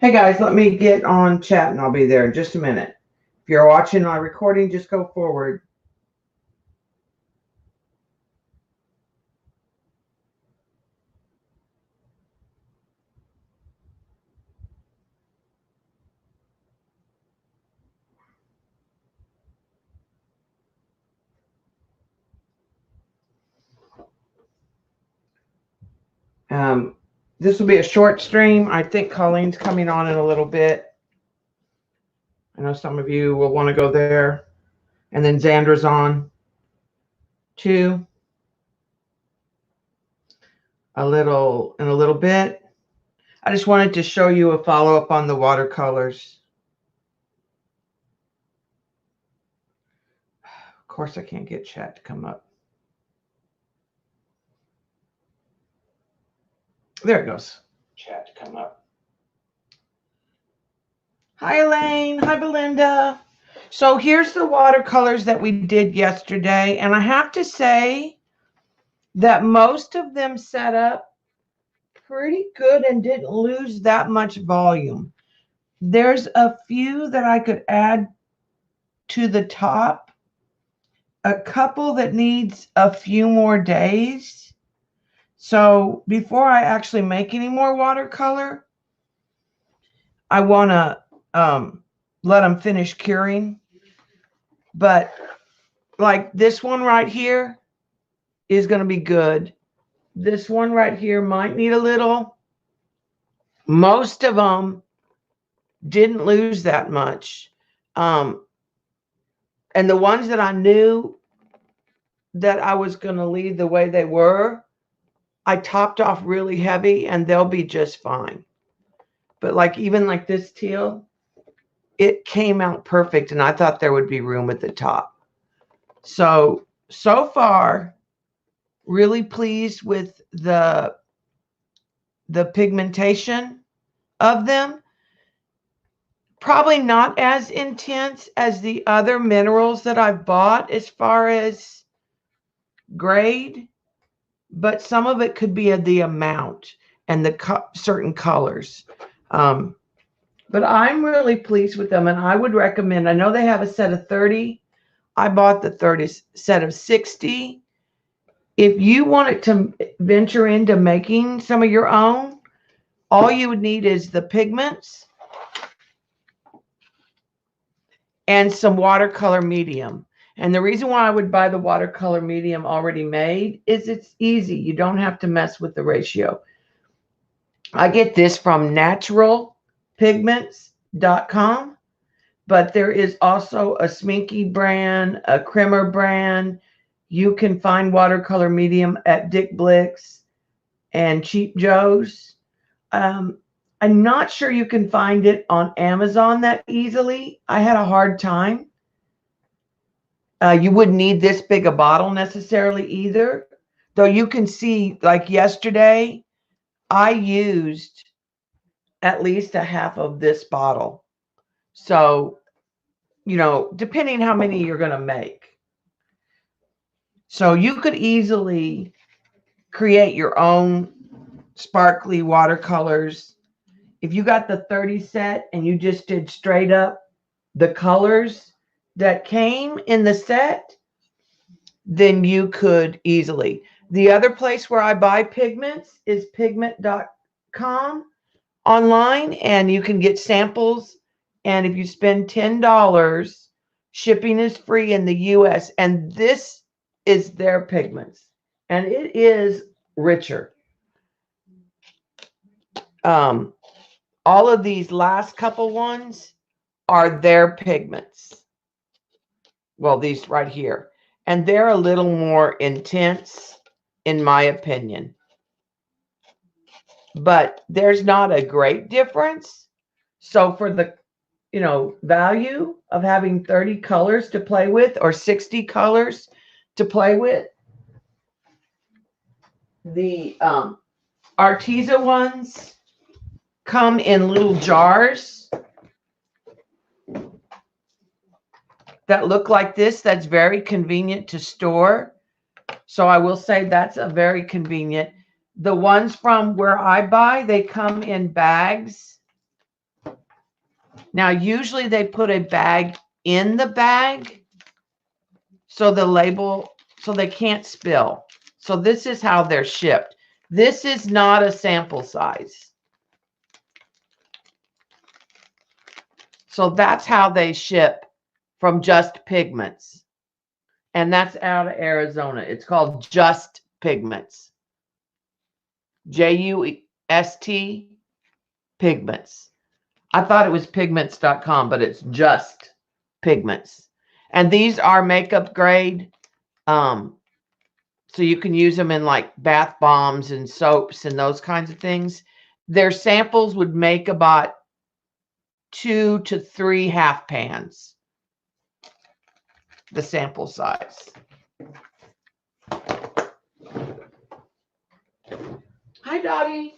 Hey guys, let me get on chat and I'll be there in just a minute. If you're watching my recording, just go forward. This will be a short stream. I think Colleen's coming on in a little bit. I know some of you will want to go there. And then Xandra's on too. In a little bit. I just wanted to show you a follow-up on the watercolors. Of course, I can't get chat to come up. There it goes. Chat to come up. Hi, Elaine. Hi, Belinda. So here's the watercolors that we did yesterday. And I have to say that most of them set up pretty good and didn't lose that much volume. There's a few that I could add to the top. A couple that needs a few more days. So before I actually make any more watercolor, I want to let them finish curing. But like this one right here is going to be good. This one right here might need a little. Most of them didn't lose that much. And the ones that I knew that I was going to leave the way they were, I topped off really heavy and they'll be just fine. But like even like this teal, it came out perfect and I thought there would be room at the top. So far, really pleased with the pigmentation of them. Probably not as intense as the other minerals that I've bought as far as grade, but some of it could be the amount and the certain colors. But I'm really pleased with them, and I would recommend. I know they have a set of 30. I bought the 30 set of 60. If you wanted to venture into making some of your own, all you would need is the pigments and some watercolor medium. And the reason why I would buy the watercolor medium already made is it's easy. You don't have to mess with the ratio. I get this from naturalpigments.com, but there is also a Sminky brand, a Creamer brand. You can find watercolor medium at Dick Blick's and Cheap Joe's. I'm not sure you can find it on Amazon that easily. I had a hard time. You wouldn't need this big a bottle necessarily either. Though you can see, like yesterday, I used at least a half of this bottle. So, you know, depending how many you're going to make. So you could easily create your own sparkly watercolors. If you got the 30 set and you just did straight up the colors that came in the set, then you could easily. The other place where I buy pigments is pigment.com online, and you can get samples. And if you spend $10, shipping is free in the US. And this is their pigments, and it is richer. All of these last couple ones are their pigments. Well, these right here. And they're a little more intense, in my opinion. But there's not a great difference. So for the, you know, value of having 30 colors to play with or 60 colors to play with, the Arteza ones come in little jars that look like this. That's very convenient to store. So I will say that's a very convenient. The ones from where I buy, they come in bags. Now, usually they put a bag in the bag so the label, so they can't spill. So this is how they're shipped. This is not a sample size. So that's how they ship from Just Pigments. And that's out of Arizona. It's called Just Pigments. Just Pigments. I thought it was pigments.com, but it's Just Pigments. And these are makeup grade. So you can use them in like bath bombs and soaps and those kinds of things. Their samples would make about 2 to 3 half pans, the sample size. Hi, Dottie.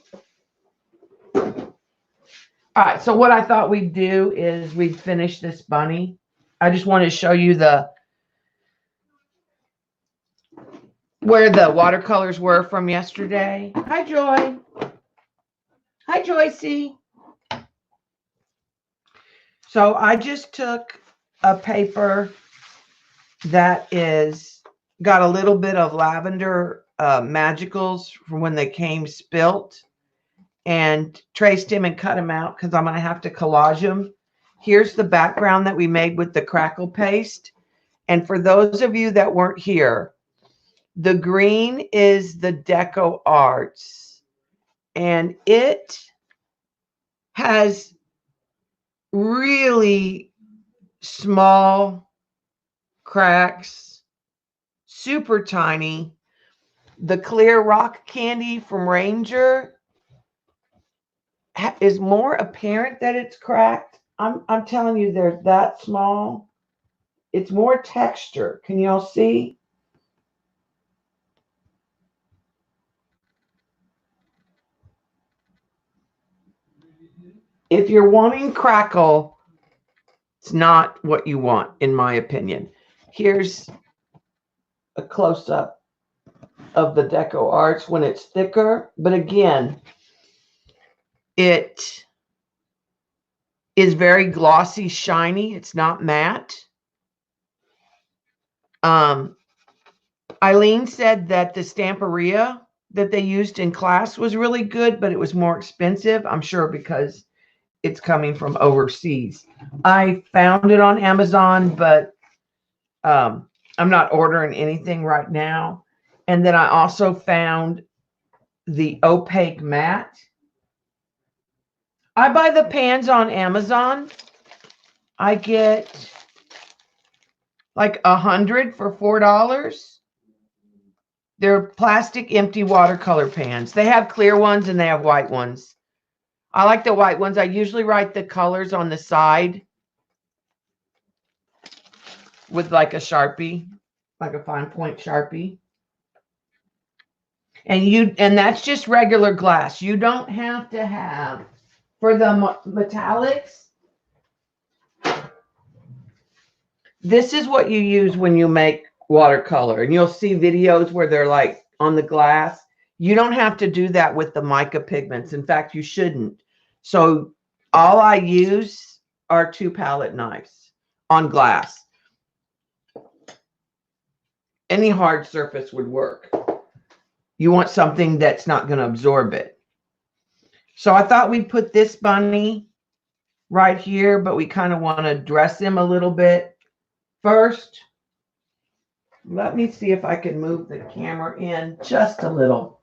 All right, so what I thought we'd do is we'd finish this bunny. I just want to show you where the watercolors were from yesterday. Hi, Joy. Hi, Joycey. So I just took a paper that got a little bit of lavender magicals from when they came spilt, and traced him and cut him out because I'm going to have to collage them. Here's the background that we made with the crackle paste. And for those of you that weren't here, the green is the Deco Arts, and it has really small cracks, super tiny. The clear rock candy from Ranger is more apparent that it's cracked. I'm telling you, they're that small. It's more texture. Can y'all see? If you're wanting crackle, it's not what you want, in my opinion. Here's a close-up of the Deco Arts when it's thicker. But again, it is very glossy, shiny. It's not matte. Eileen said that the Stamperia that they used in class was really good, but it was more expensive. I'm sure because it's coming from overseas. I found it on Amazon, but I'm not ordering anything right now. And then I also found the opaque matte. I buy the pans on Amazon. I get like 100 for $4. They're plastic empty watercolor pans. They have clear ones and they have white ones. I like the white ones. I usually write the colors on the side with like a Sharpie, like a fine point Sharpie. And that's just regular glass. You don't have to have, for the metallics, this is what you use when you make watercolor. And you'll see videos where they're like on the glass. You don't have to do that with the mica pigments. In fact, you shouldn't. So all I use are 2 palette knives on glass. Any hard surface would work. You want something that's not going to absorb it. So I thought we'd put this bunny right here, but we kind of want to dress him a little bit first. Let me see if I can move the camera in just a little.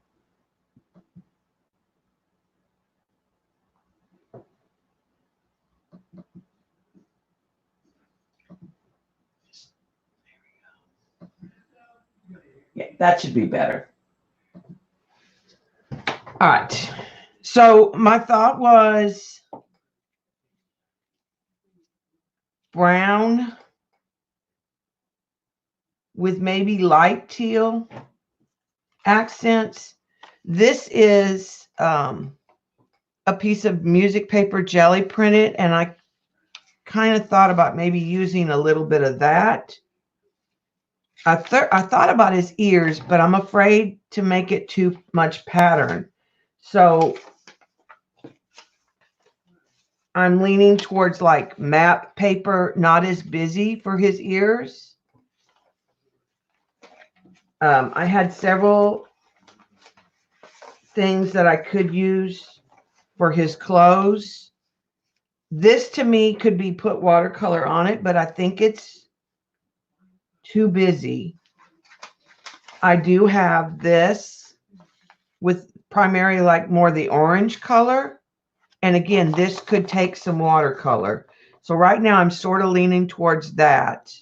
Yeah, that should be better. All right. So my thought was brown with maybe light teal accents. This is a piece of music paper jelly printed, and I kind of thought about maybe using a little bit of that. I thought about his ears, but I'm afraid to make it too much pattern. So I'm leaning towards like map paper, not as busy for his ears. I had several things that I could use for his clothes. This to me could be put watercolor on it, but I think it's too busy. I do have this with primarily like more the orange color. And again, this could take some watercolor. So right now I'm sort of leaning towards that.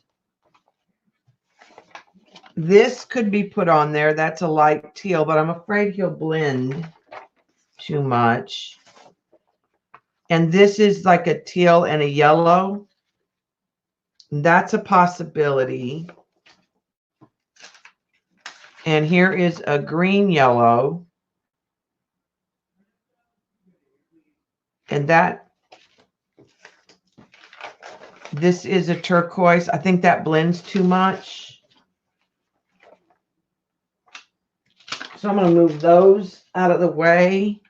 This could be put on there. That's a light teal, but I'm afraid he'll blend too much. And this is like a teal and a yellow. That's a possibility. And here is a green yellow. And this is a turquoise. I think that blends too much. So I'm going to move those out of the way.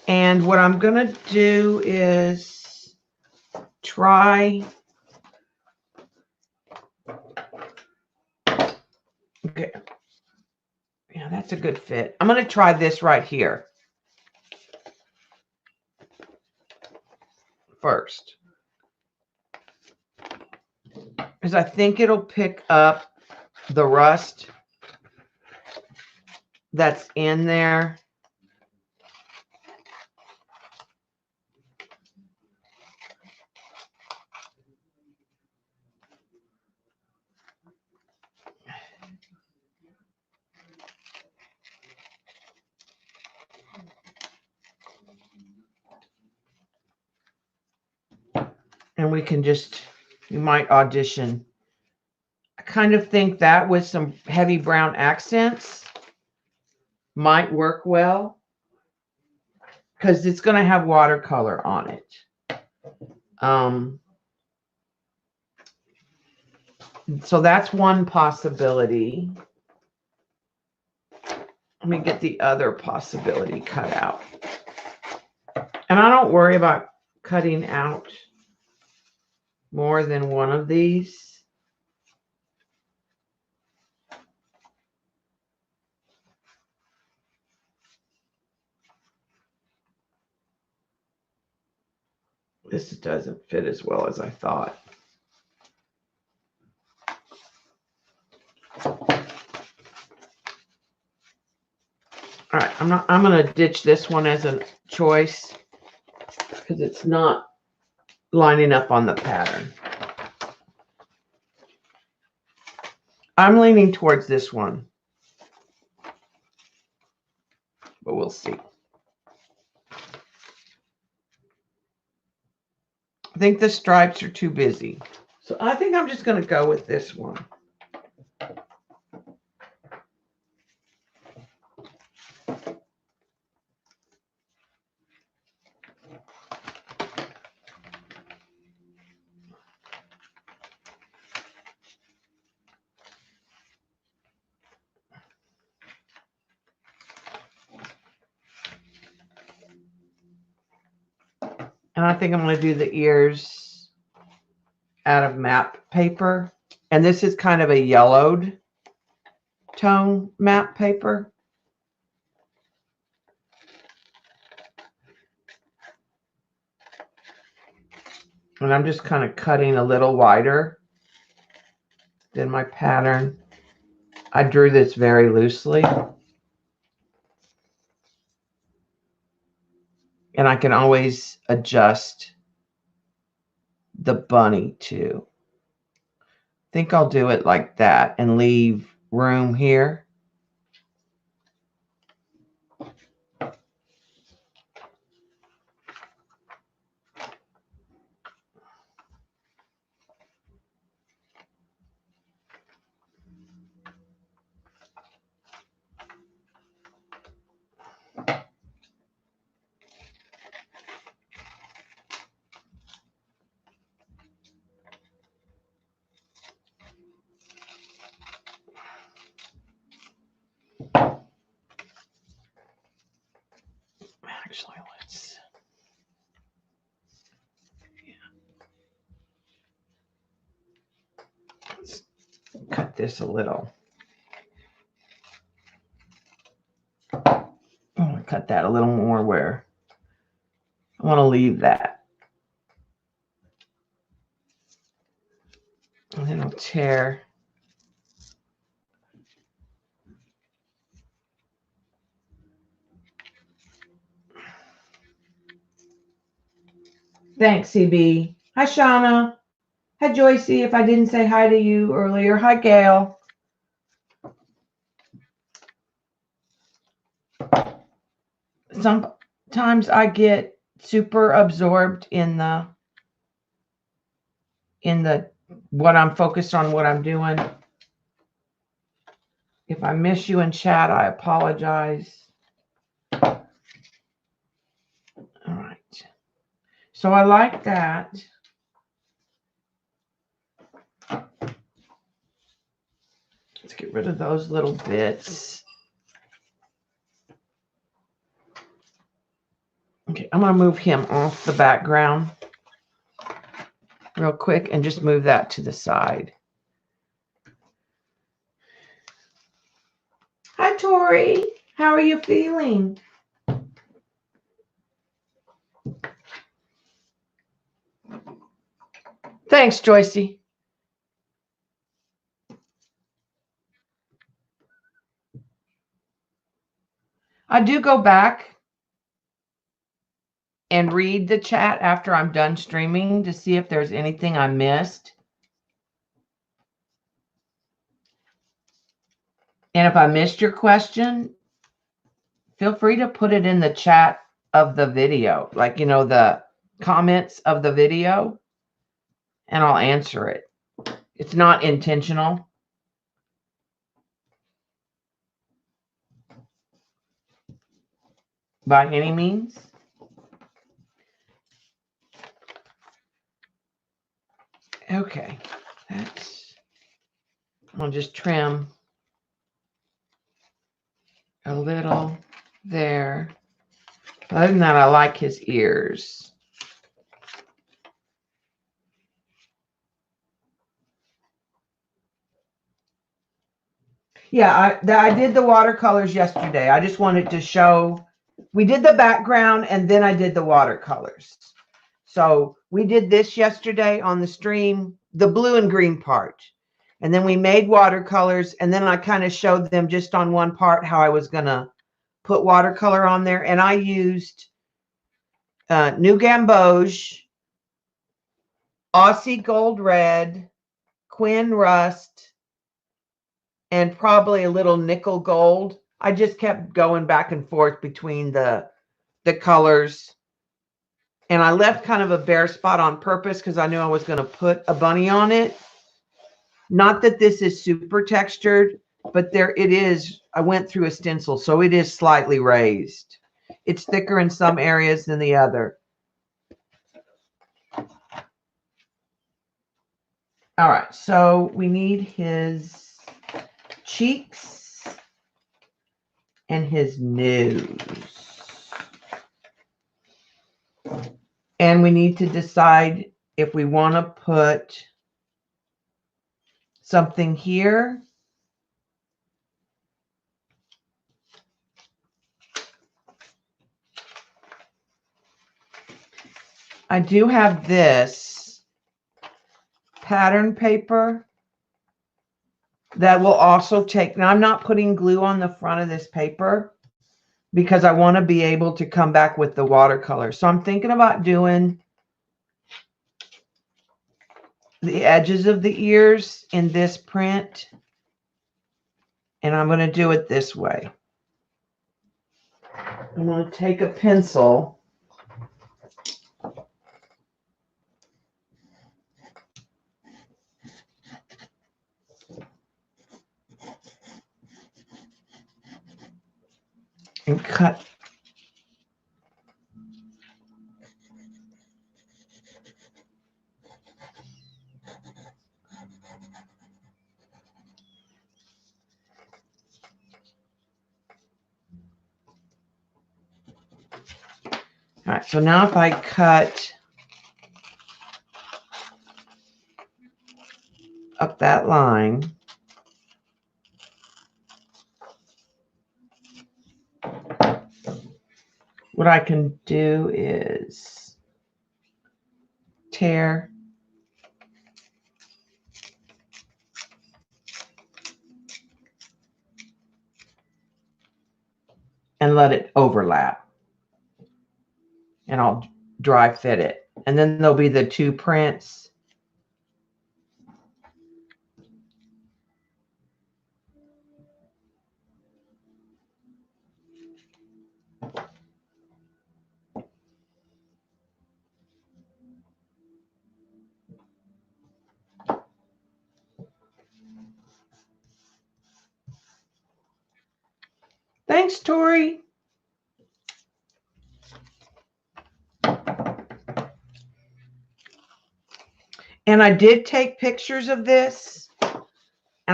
And what I'm going to do is try. Okay. Yeah, that's a good fit. I'm going to try this right here first, because I think it'll pick up the rust that's in there. And we can just, you might audition. I kind of think that with some heavy brown accents might work well, because it's going to have watercolor on it. So that's one possibility. Let me get the other possibility cut out. And I don't worry about cutting out more than one of these. This doesn't fit as well as I thought. All right, I'm going to ditch this one as a choice because it's not lining up on the pattern. I'm leaning towards this one, but we'll see. I think the stripes are too busy. So I think I'm just going to go with this one. And I think I'm going to do the ears out of map paper. And this is kind of a yellowed tone map paper. And I'm just kind of cutting a little wider than my pattern. I drew this very loosely. And I can always adjust the bunny too. I think I'll do it like that and leave room here. this a little. I want to cut that a little more where I want to leave that. And then I'll tear. Thanks, CB. Hi, Shauna. Hi, Joycey. If I didn't say hi to you earlier. Hi, Gail. Sometimes I get super absorbed in the what I'm focused on, what I'm doing. If I miss you in chat, I apologize. All right. So I like that. Let's get rid of those little bits. Okay, I'm going to move him off the background real quick and just move that to the side. Hi, Tori. How are you feeling? Thanks, Joycey. I do go back and read the chat after I'm done streaming to see if there's anything I missed. And if I missed your question, feel free to put it in the chat of the video, like, you know, the comments of the video, and I'll answer it. It's not intentional. By any means. Okay, I'll just trim a little there. Other than that, I like his ears. Yeah, I did the watercolors yesterday. I just wanted to show, we did the background and then I did the watercolors. So we did this yesterday on the stream, the blue and green part. And then we made watercolors, and then I kind of showed them just on one part how I was going to put watercolor on there. And I used New Gamboge, Aussie Gold Red, Quinn Rust, and probably a little nickel gold. I just kept going back and forth between the colors. And I left kind of a bare spot on purpose because I knew I was going to put a bunny on it. Not that this is super textured, but there it is. I went through a stencil, so it is slightly raised. It's thicker in some areas than the other. All right, so we need his cheeks and his nose. And we need to decide if we want to put something here. I do have this pattern paper that will also take, now I'm not putting glue on the front of this paper because I want to be able to come back with the watercolor. So I'm thinking about doing the edges of the ears in this print. And I'm going to do it this way. I'm going to take a pencil and cut. All right, so now if I cut up that line, what I can do is tear and let it overlap. And I'll dry fit it. And then there'll be the two prints. Thanks, Tori. And I did take pictures of this, and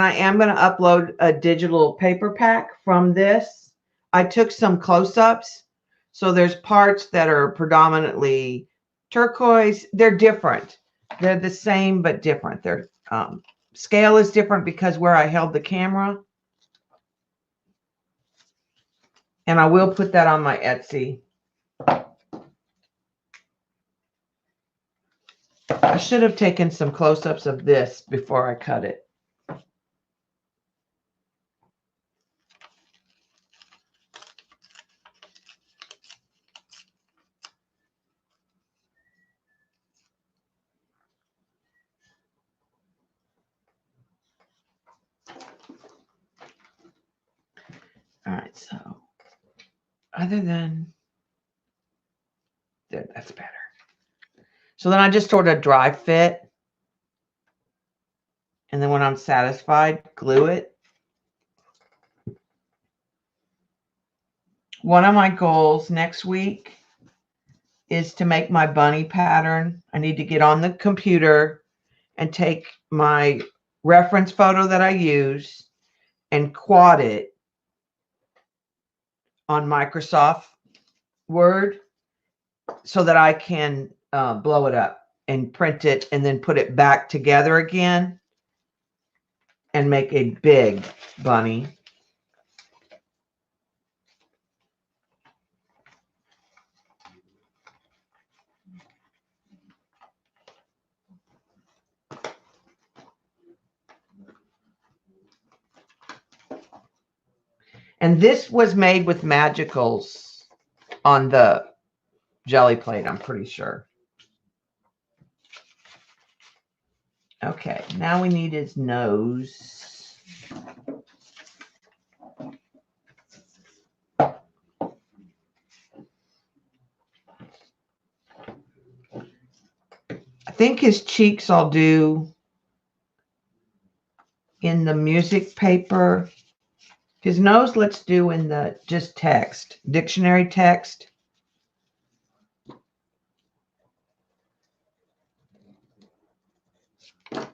I am going to upload a digital paper pack from this. I took some close-ups. So there's parts that are predominantly turquoise. They're different. They're the same, but different. Their scale is different because where I held the camera. And I will put that on my Etsy. I should have taken some close-ups of this before I cut it. All right, so other than that, that's better. So then I just sort of dry fit. And then when I'm satisfied, glue it. One of my goals next week is to make my bunny pattern. I need to get on the computer and take my reference photo that I use and quad it on Microsoft Word so that I can blow it up and print it and then put it back together again and make a big bunny. And this was made with magicals on the jelly plate, I'm pretty sure. Okay, now we need his nose. I think his cheeks I'll do in the music paper. His nose, let's do in the just text, dictionary text. I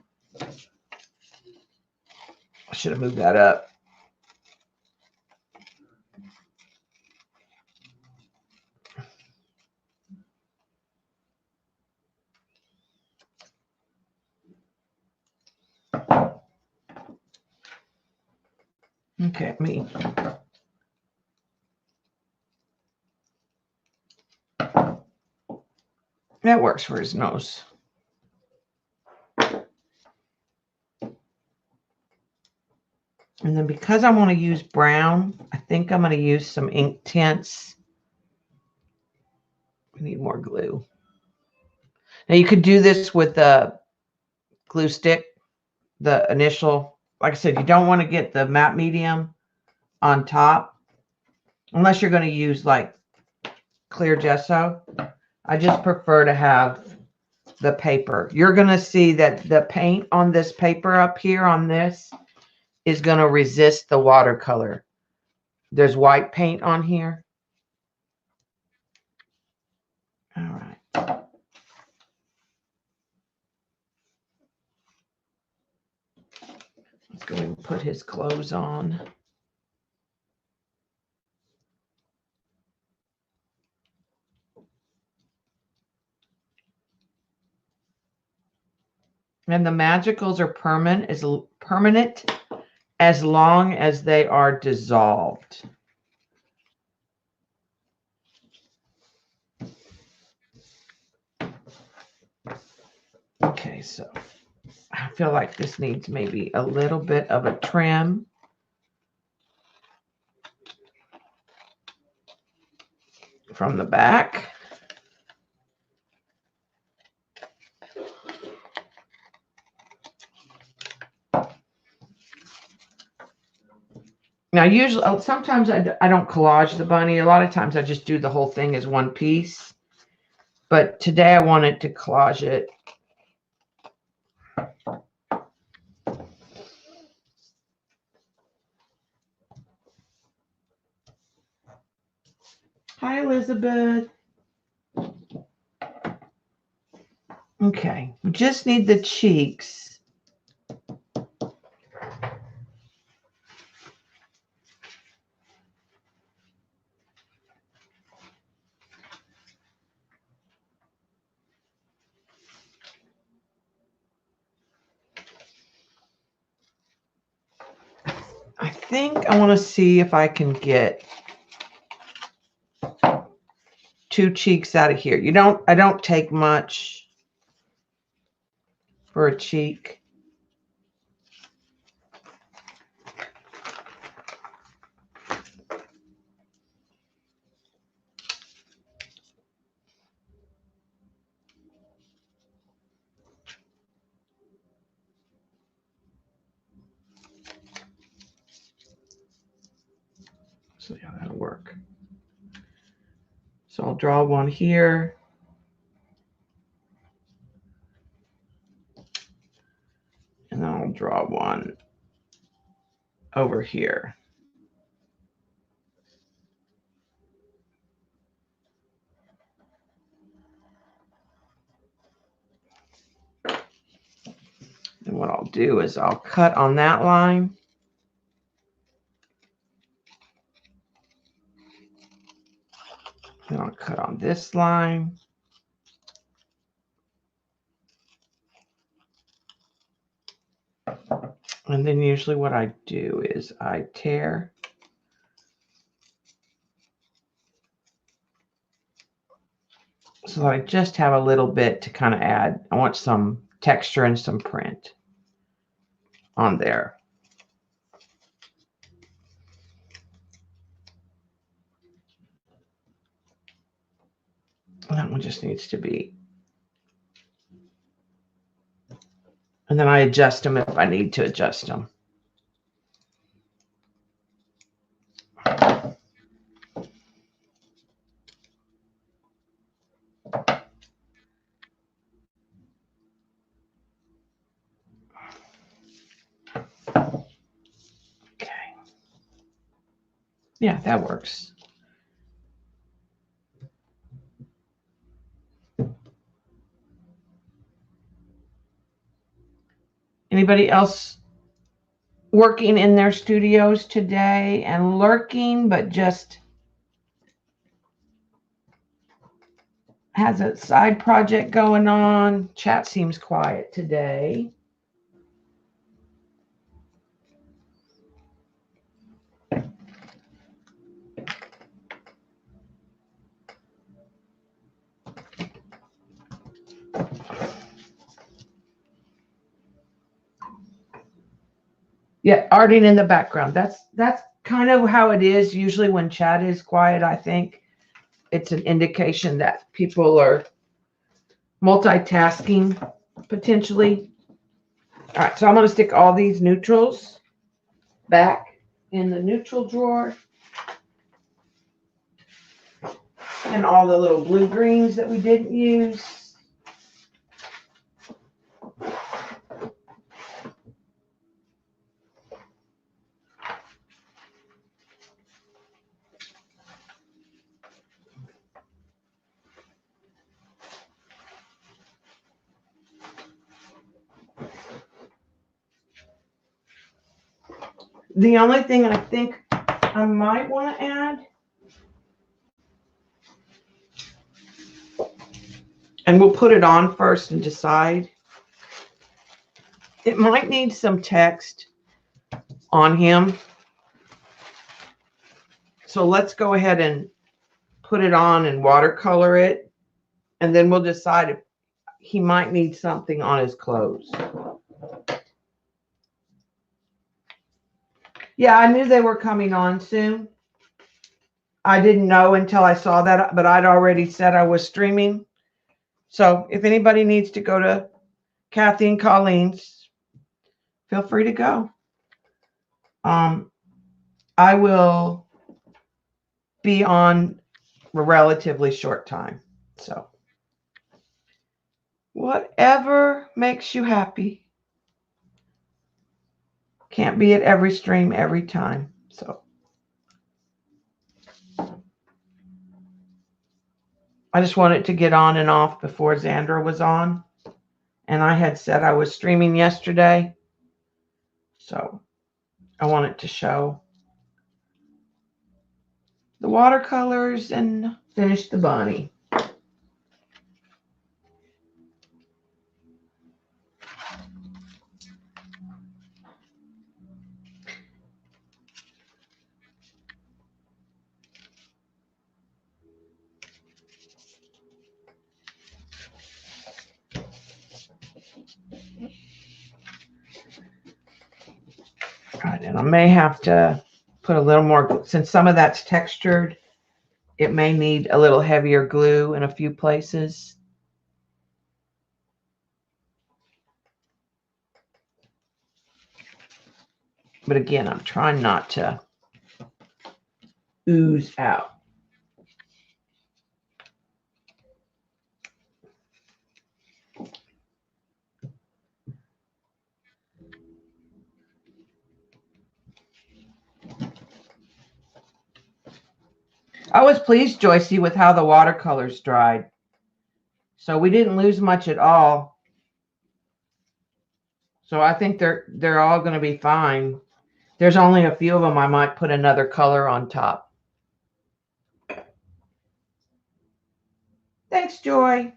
should have moved that up. Okay, me. That works for his nose. And then because I want to use brown, I think I'm going to use some ink tints. We need more glue. Now you could do this with the glue stick, the initial. Like I said, you don't want to get the matte medium on top unless you're going to use like clear gesso. I just prefer to have the paper. You're going to see that the paint on this paper up here on this is going to resist the watercolor. There's white paint on here. All right. Let's go ahead and put his clothes on. And the magicals are permanent as long as they are dissolved. Okay, so I feel like this needs maybe a little bit of a trim. From the back. Now, usually, sometimes I don't collage the bunny. A lot of times I just do the whole thing as one piece. But today I wanted to collage it. Hi, Elizabeth. Okay, we just need the cheeks. I think I want to see if I can get 2 cheeks out of here. I don't take much for a cheek. So yeah, that'll work. So I'll draw one here. And then I'll draw one over here. And what I'll do is I'll cut on that line. And I'll cut on this line. And then usually what I do is I tear so that I just have a little bit to kind of add. I want some texture and some print on there. That one just needs to be. And then I adjust them if I need to adjust them. Okay. Yeah, that works. Anybody else working in their studios today and lurking, but just has a side project going on? Chat seems quiet today. Yeah, arting in the background. That's kind of how it is usually when chat is quiet. I think it's an indication that people are multitasking potentially. All right, so I'm going to stick all these neutrals back in the neutral drawer. And all the little blue greens that we didn't use. The only thing I think I might want to add, and we'll put it on first and decide. It might need some text on him. So let's go ahead and put it on and watercolor it. And then we'll decide he might need something on his clothes. Yeah, I knew they were coming on soon. I didn't know until I saw that, but I'd already said I was streaming. So if anybody needs to go to Kathy and Colleen's, feel free to go. I will be on a relatively short time. So whatever makes you happy. Can't be at every stream every time. So I just wanted to get on and off before Xandra was on. And I had said I was streaming yesterday. So I wanted to show the watercolors and finish the bunny. Right, and I may have to put a little more, since some of that's textured, it may need a little heavier glue in a few places. But again, I'm trying not to ooze out. I was pleased, Joycey, with how the watercolors dried. So we didn't lose much at all. So I think they're all going to be fine. There's only a few of them I might put another color on top. Thanks, Joy.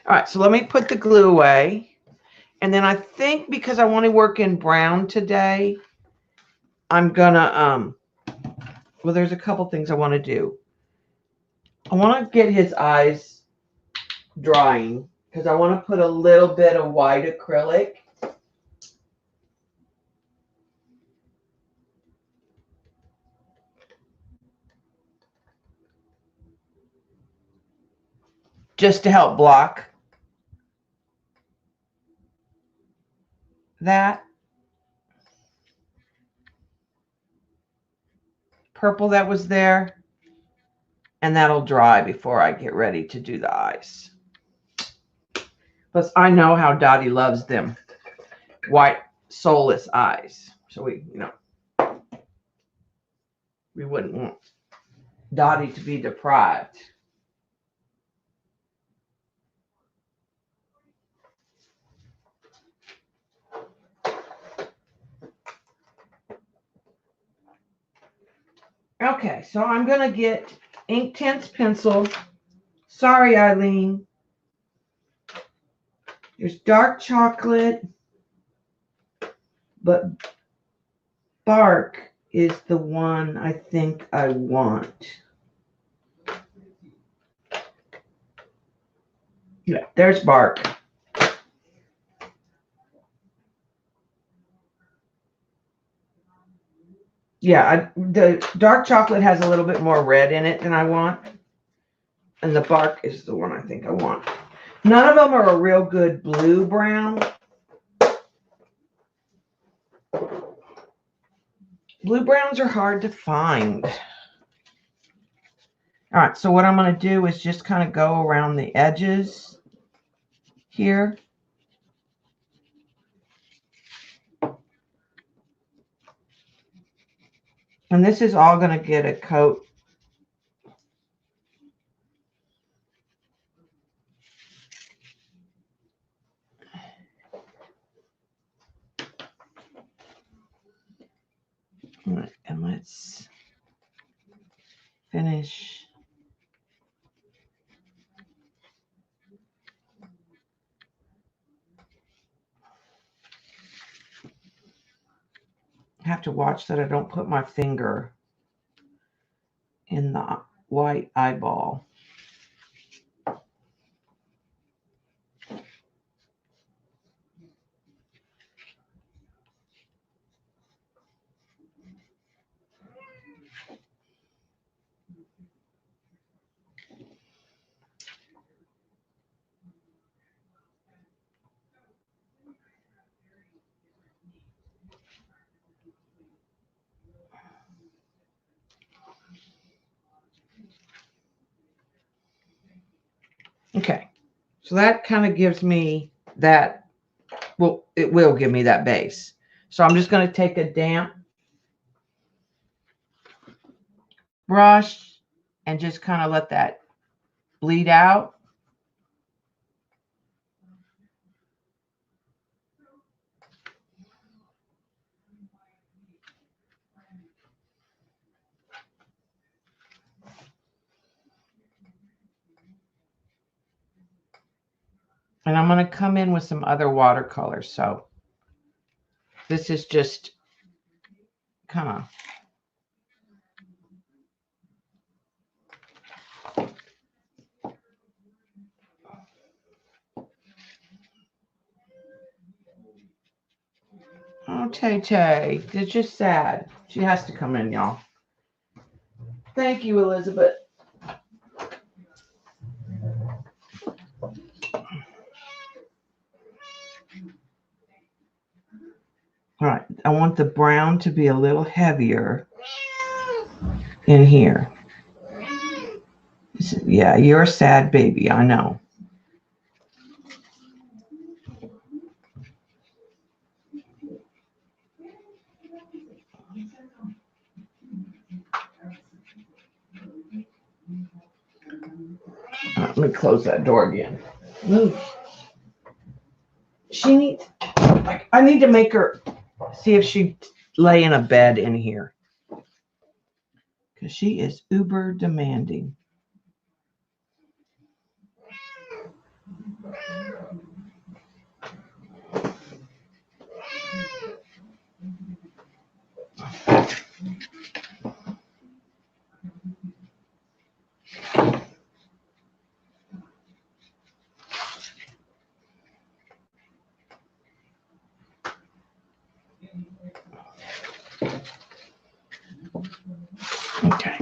All right, so let me put the glue away. And then I think because I want to work in brown today, I'm going to, well, there's a couple things I want to do. I want to get his eyes drying because I want to put a little bit of white acrylic. Just to help block that purple that was there. And that'll dry before I get ready to do the eyes. Plus, I know how Dottie loves them white, soulless eyes. So we wouldn't want Dottie to be deprived. Okay, so I'm going to get Inktense pencil. Sorry, Eileen. There's dark chocolate, but bark is the one I think I want. Yeah, there's bark. Yeah, the dark chocolate has a little bit more red in it than I want. And the bark is the one I think I want. None of them are a real good blue brown. Blue browns are hard to find. All right, so what I'm going to do is just kind of go around the edges here. And this is all going to get a coat. All right, and let's finish. I have to watch that I don't put my finger in the white eyeball. Okay, so that kind of gives me that, well, it will give me that base. So I'm just going to take a damp brush and just kind of let that bleed out. And I'm going to come in with some other watercolors. So this is just kind of, oh, Tay Tay, it's just sad. She has to come in, y'all. Thank you, Elizabeth. All right, I want the brown to be a little heavier in here. Yeah, you're a sad baby, I know. Let me close that door again. Move. She needs, like, I need to make her see if she lay in a bed in here. Because she is uber demanding. Okay.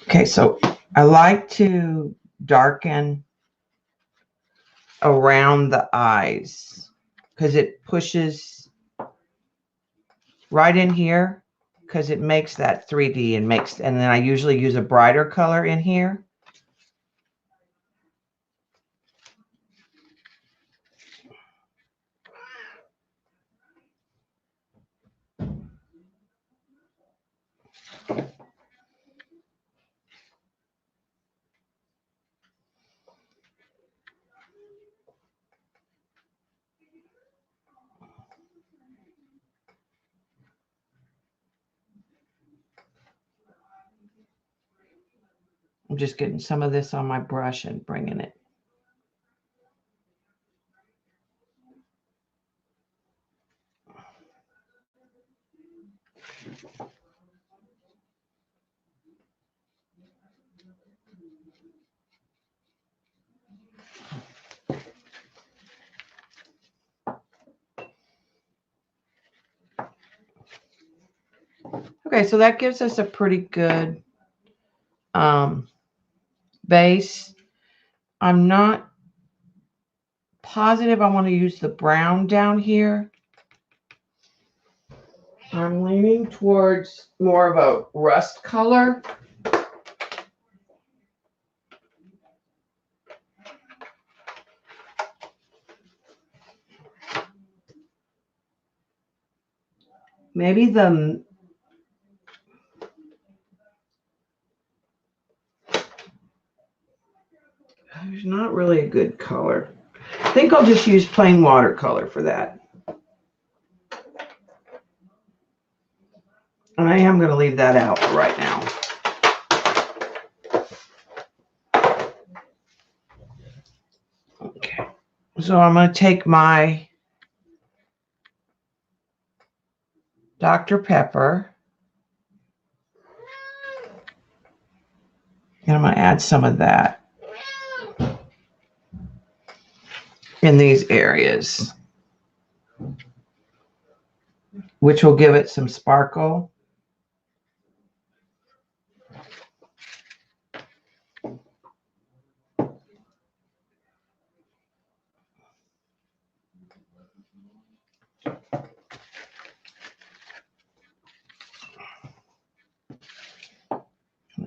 Okay, so I like to darken around the eyes because it pushes right in here because it makes that 3D and then I usually use a brighter color in here. I'm just getting some of this on my brush and bringing it. Okay, so that gives us a pretty good base. I'm not positive I want to use the brown down here. I'm leaning towards more of a rust color. Maybe there's not really a good color. I think I'll just use plain watercolor for that. And I am going to leave that out right now. Okay. So I'm going to take my Dr. Pepper. And I'm going to add some of that in these areas, which will give it some sparkle.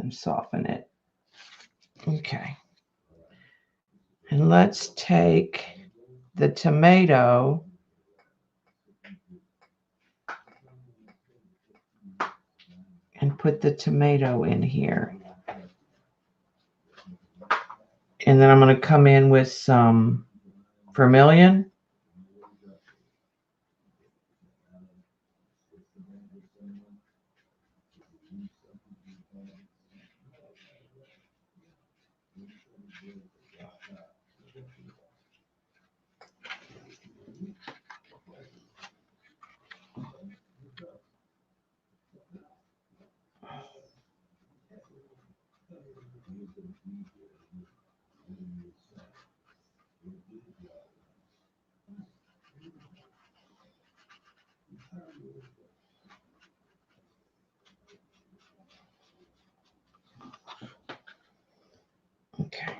and soften it. Okay. And let's take the tomato and put the tomato in here. And then I'm going to come in with some vermilion. Okay.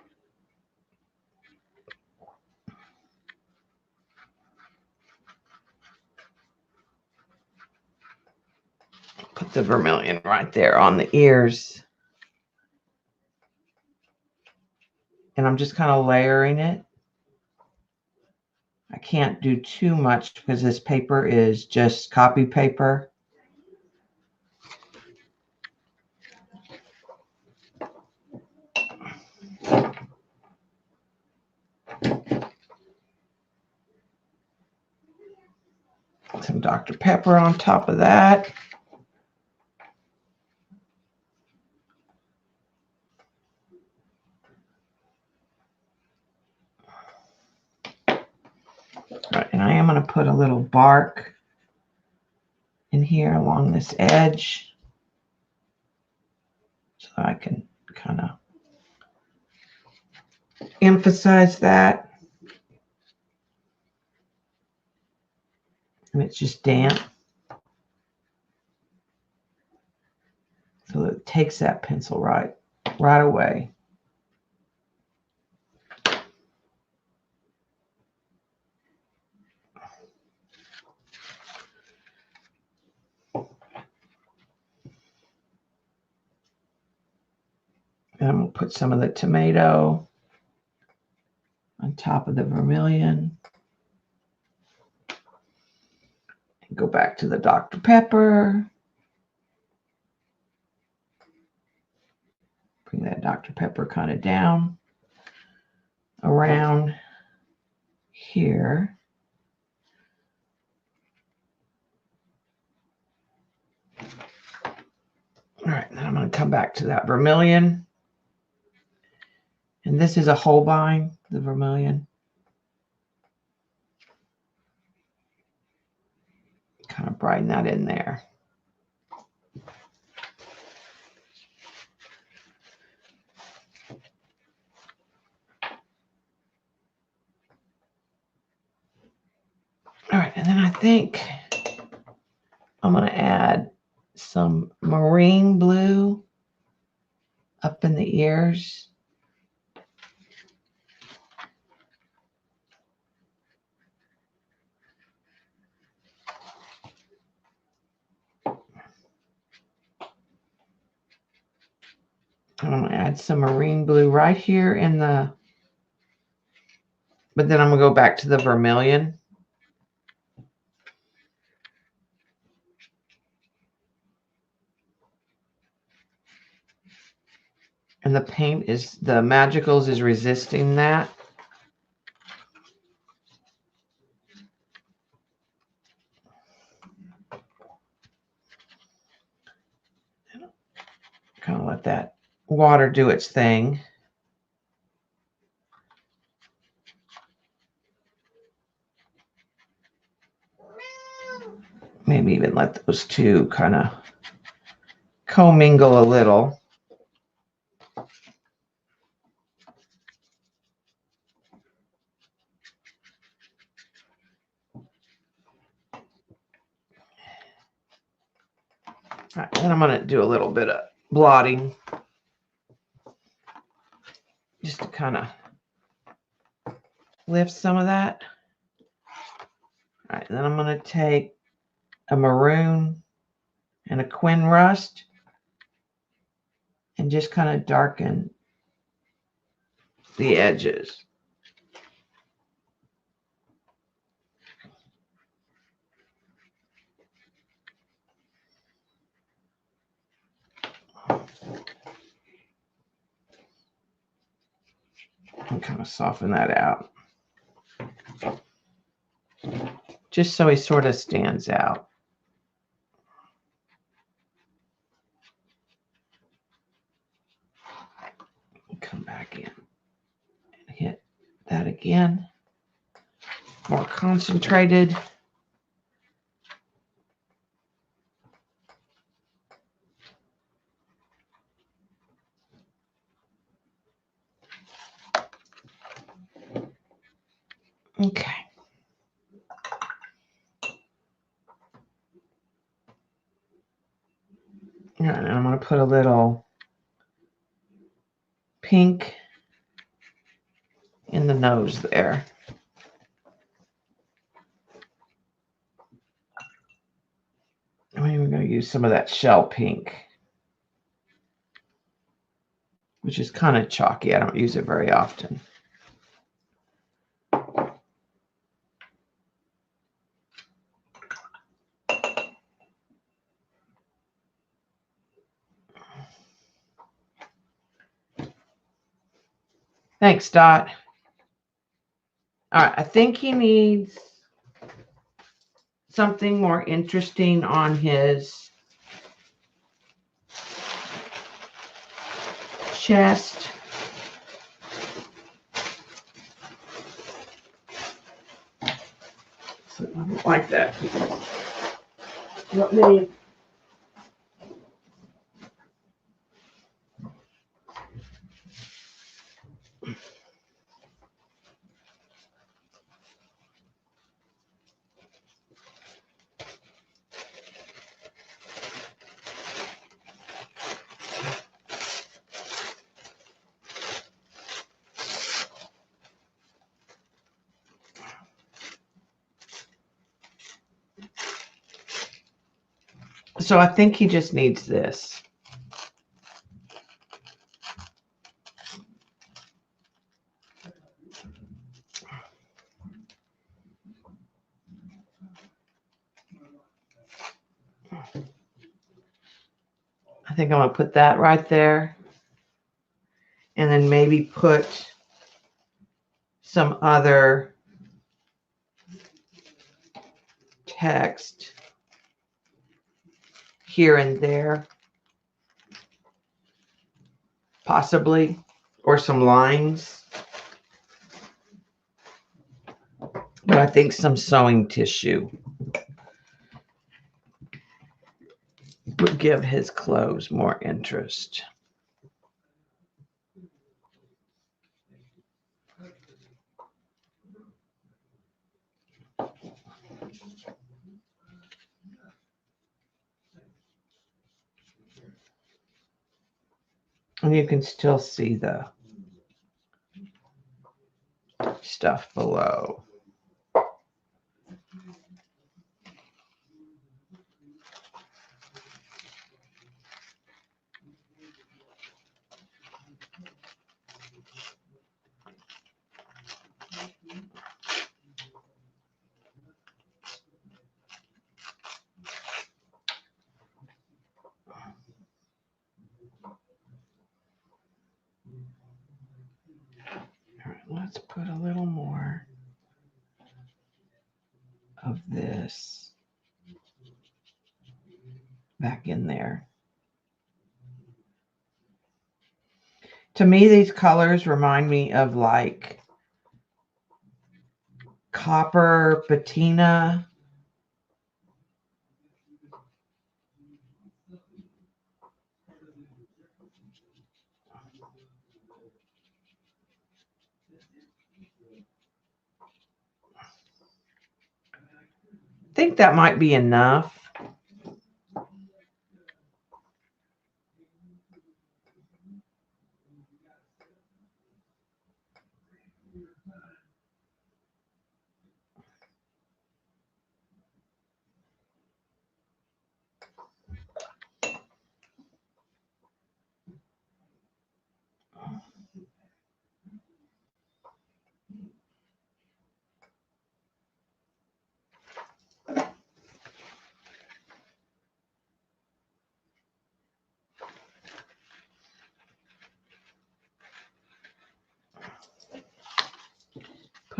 Put the vermilion right there on the ears. And I'm just kind of layering it. I can't do too much because this paper is just copy paper. Some Dr. Pepper on top of that. Right, and I am going to put a little bark in here along this edge so I can kind of emphasize that. And it's just damp. So it takes that pencil right away. And I'm going to put some of the tomato on top of the vermilion. And go back to the Dr. Pepper. Bring that Dr. Pepper kind of down around here. All right, then I'm going to come back to that vermilion. And this is a Holbein, the vermilion. Kind of brighten that in there. All right, and then I think I'm going to add some marine blue up in the ears. I'm going to add some marine blue right here in the, but then I'm going to go back to the vermilion. And the paint is, the Magicals is resisting that. Kind of let that water do its thing. Maybe even let those two kind of commingle a little. All right, then I'm going to do a little bit of blotting just to kind of lift some of that. All right, then I'm going to take a maroon and a Quin Rust and and just kind of darken the edges. And kind of soften that out. Just so he sort of stands out. Come back in and hit that again. More concentrated. Okay. And I'm going to put a little pink in the nose there. I'm even going to use some of that shell pink, which is kind of chalky. I don't use it very often. Thanks, Dot. All right, I think he needs something more interesting on his chest. So I don't like that. Let me. So I think he just needs this. I think I'm going to put that right there. And then maybe put some other text here and there, possibly, or some lines. But I think some sewing tissue would give his clothes more interest. And you can still see the stuff below. All right, let's put a little more of this back in there. To me, these colors remind me of like copper patina. I think that might be enough.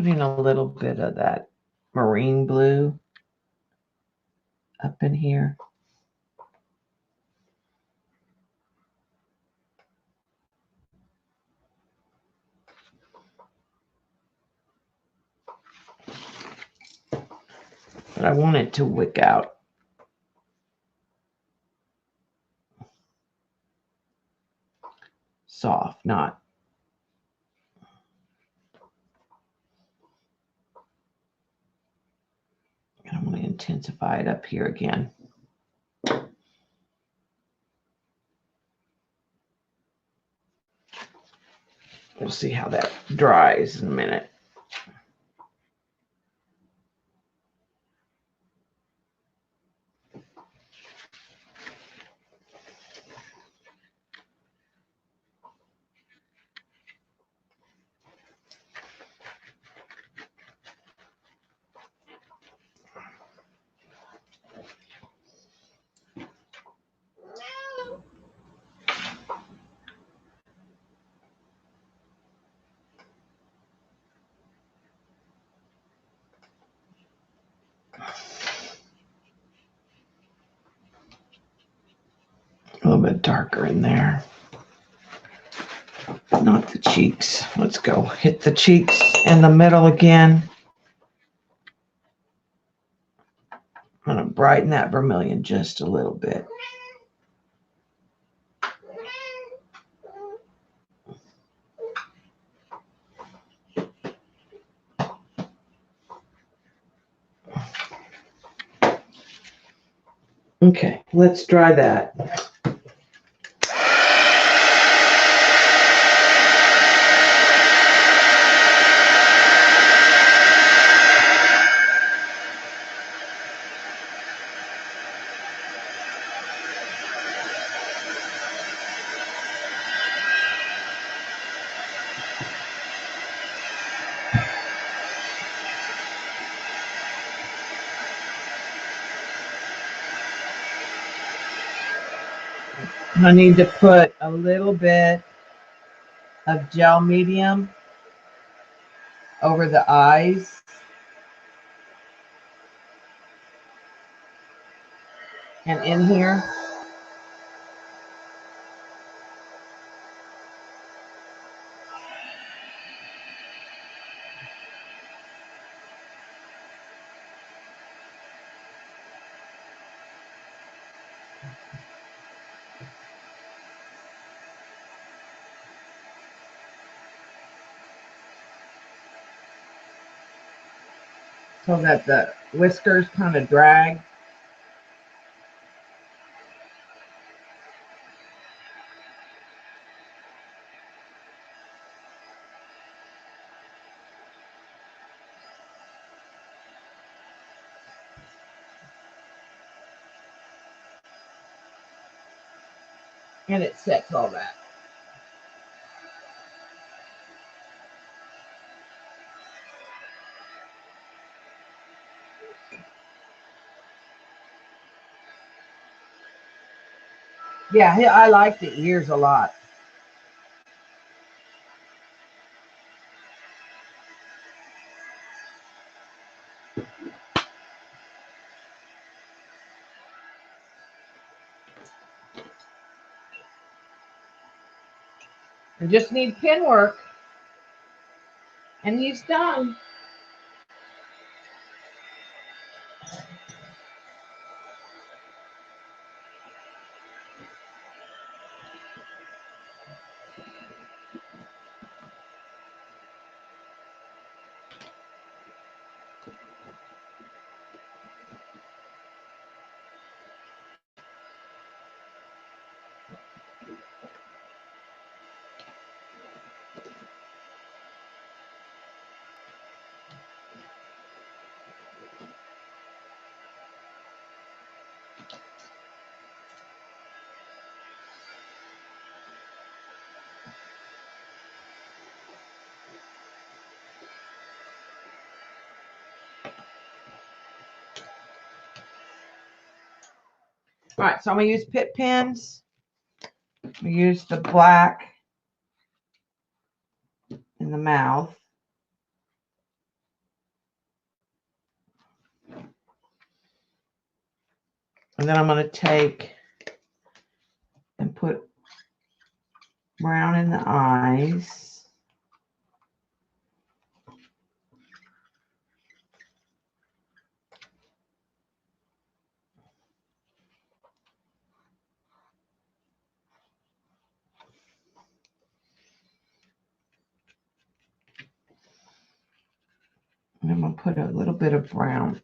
putting a little bit of that marine blue up in here. But I want it to wick out. Soft, not. And I'm going to intensify it up here again. We'll see how that dries in a minute. A little bit darker in there. Not the cheeks. Let's go hit the cheeks in the middle again. I'm going to brighten that vermilion just a little bit. Okay, let's dry that. I need to put a little bit of gel medium over the eyes. And in here. So that the whiskers kind of drag. And it sets all that. Yeah, I like the ears a lot. I just need pin work. And he's done. All right, so I'm going to use pit pins. We use the black in the mouth. And then I'm going to take and put brown in the eyes. And I'm going to put a little bit of brown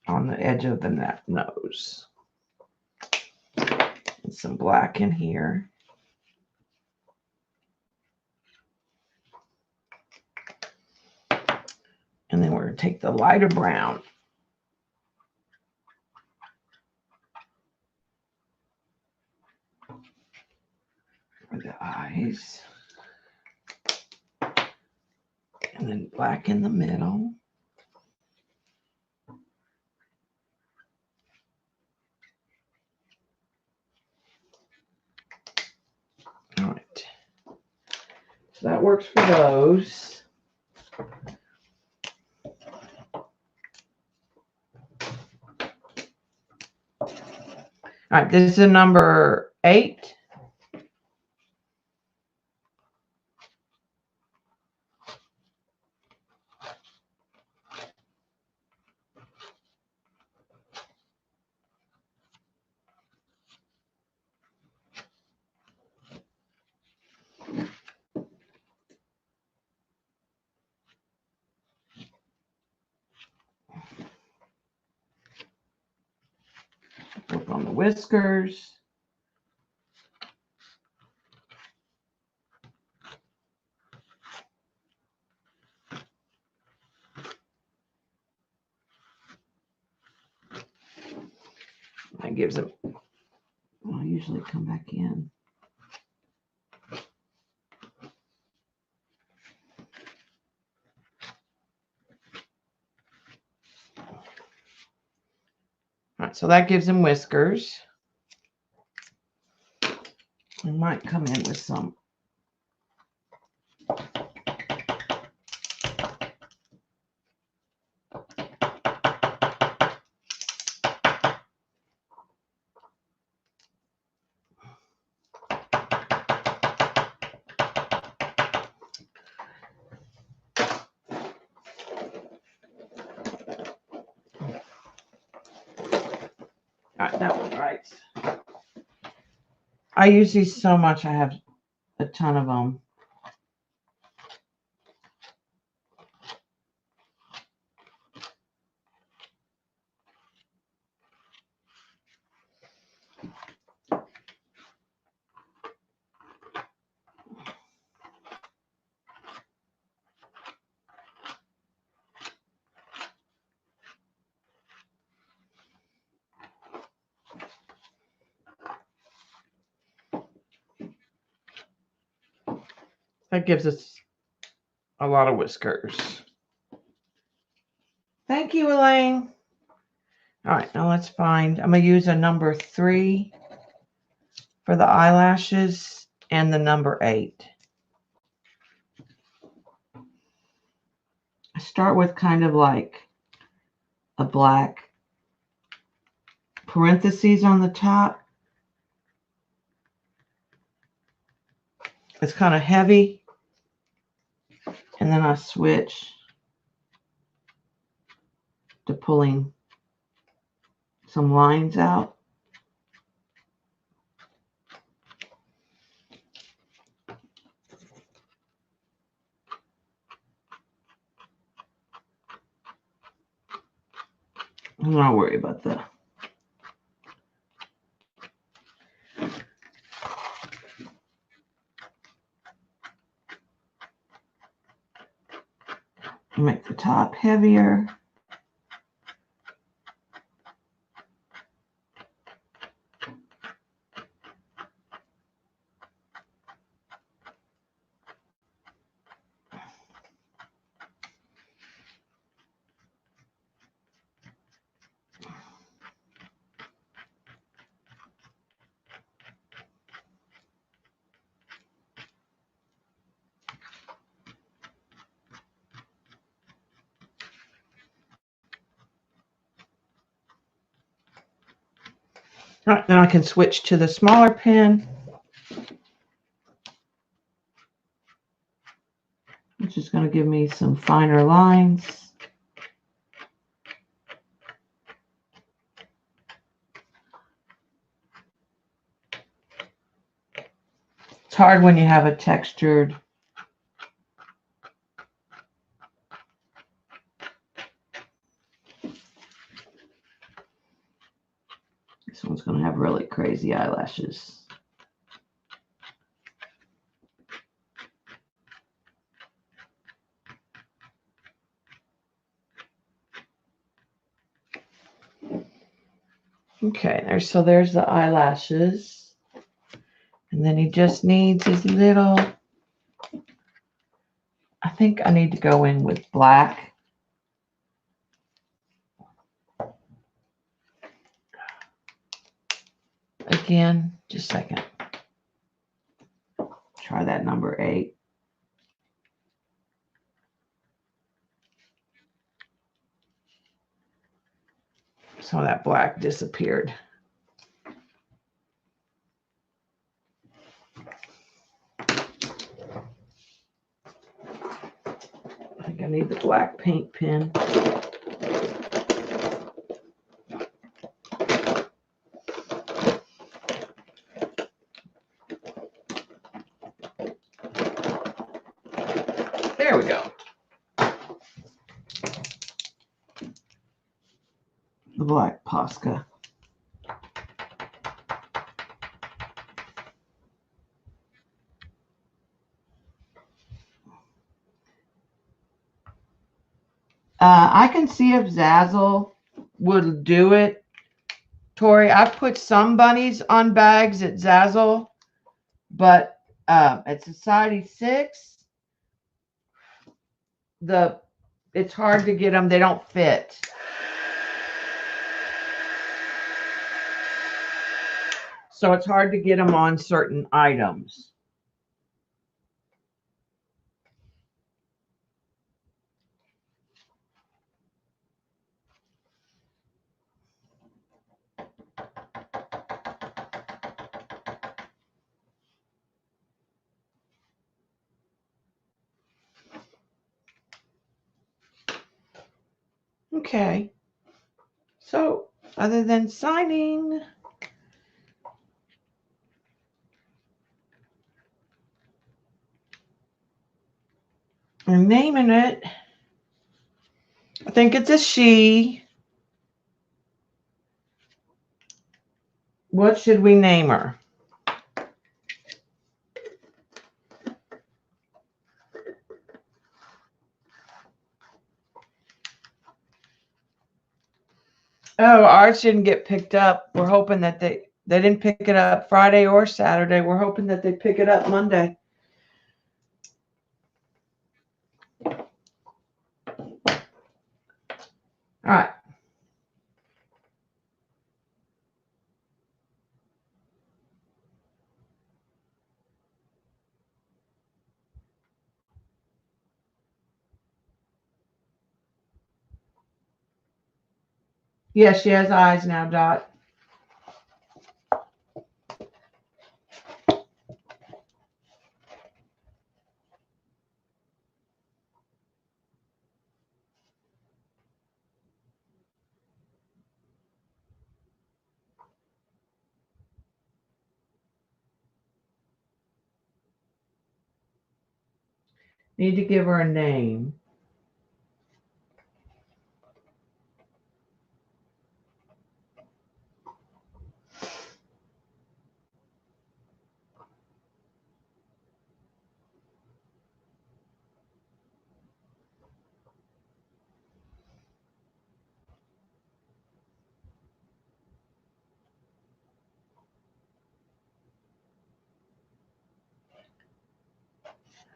on the edge of the nose. And some black in here. And then we're going to take the lighter brown for the eyes. And then black in the middle. All right. So that works for those. All right, this is a number 8. Work on the whiskers. That gives them, I'll usually come back in. All right, so that gives them whiskers. I might come in with some all right, that one right. I use these so much, I have a ton of them. That gives us a lot of whiskers. Thank you, Elaine. All right, now let's find, I'm going to use a number 3 for the eyelashes and the number 8. I start with kind of like a black parentheses on the top. It's kind of heavy. And then I switch to pulling some lines out. I'm not worried about that. Make the top heavier. All right, then I can switch to the smaller pen, which is going to give me some finer lines. It's hard when you have a textured. This one's going to have really crazy eyelashes. Okay, there's the eyelashes. And then he just needs his little, I think I need to go in with black. Again, just a second. Try that number 8. Some of that black disappeared. I think I need the black paint pen. There we go. The black Posca. I can see if Zazzle would do it. Tori, I've put some bunnies on bags at Zazzle, but at Society 6, it's hard to get them. They don't fit. So it's hard to get them on certain items. Okay. So other than signing, and naming it, I think it's a she. What should we name her? Oh, ours didn't get picked up. We're hoping that they didn't pick it up Friday or Saturday. We're hoping that they pick it up Monday. All right. Yeah, she has eyes now, Dot. Need to give her a name.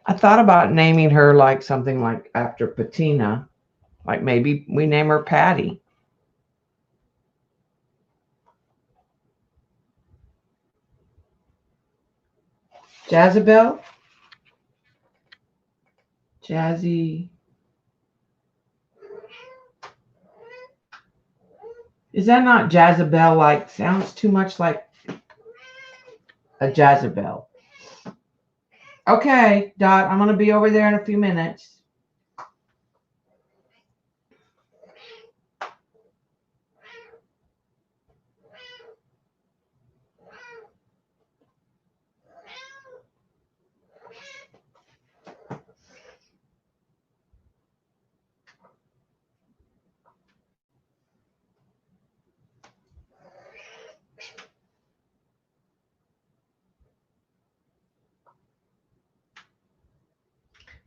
I thought about naming her like something like after Patina. Like maybe we name her Patty. Jazabelle? Jazzy. Is that not Jezebel? Like, sounds too much like a Jezebel. Okay, Dot, I'm going to be over there in a few minutes.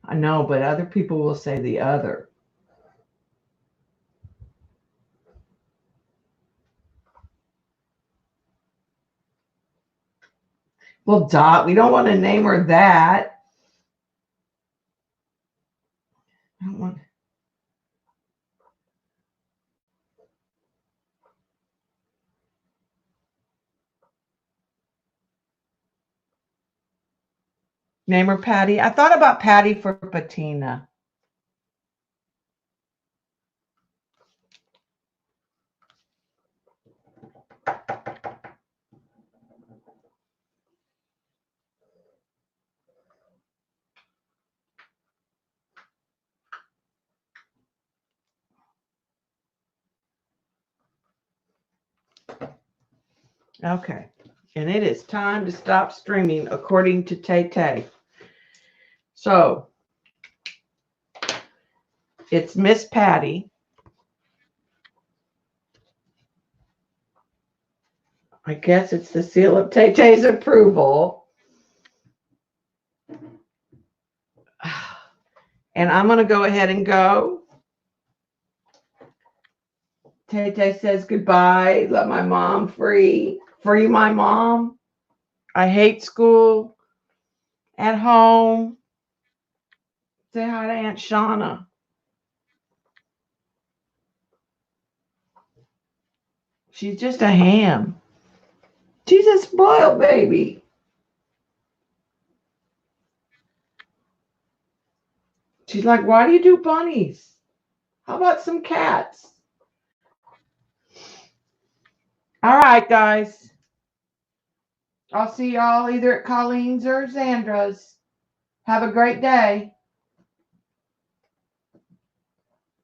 I know, but other people will say the other. Well, Dot, we don't want to name her that. I don't want... Name her Patty. I thought about Patty for Patina. Okay. And it is time to stop streaming according to Tay Tay. So it's Miss Patty. I guess it's the seal of Tay Tay's approval. And I'm going to go ahead and go. Tay Tay says goodbye. Let my mom free. Free my mom. I hate school. At home. Say hi to Aunt Shauna. She's just a ham. She's a spoiled baby. She's like, why do you do bunnies? How about some cats? All right, guys. I'll see y'all either at Colleen's or Zandra's. Have a great day.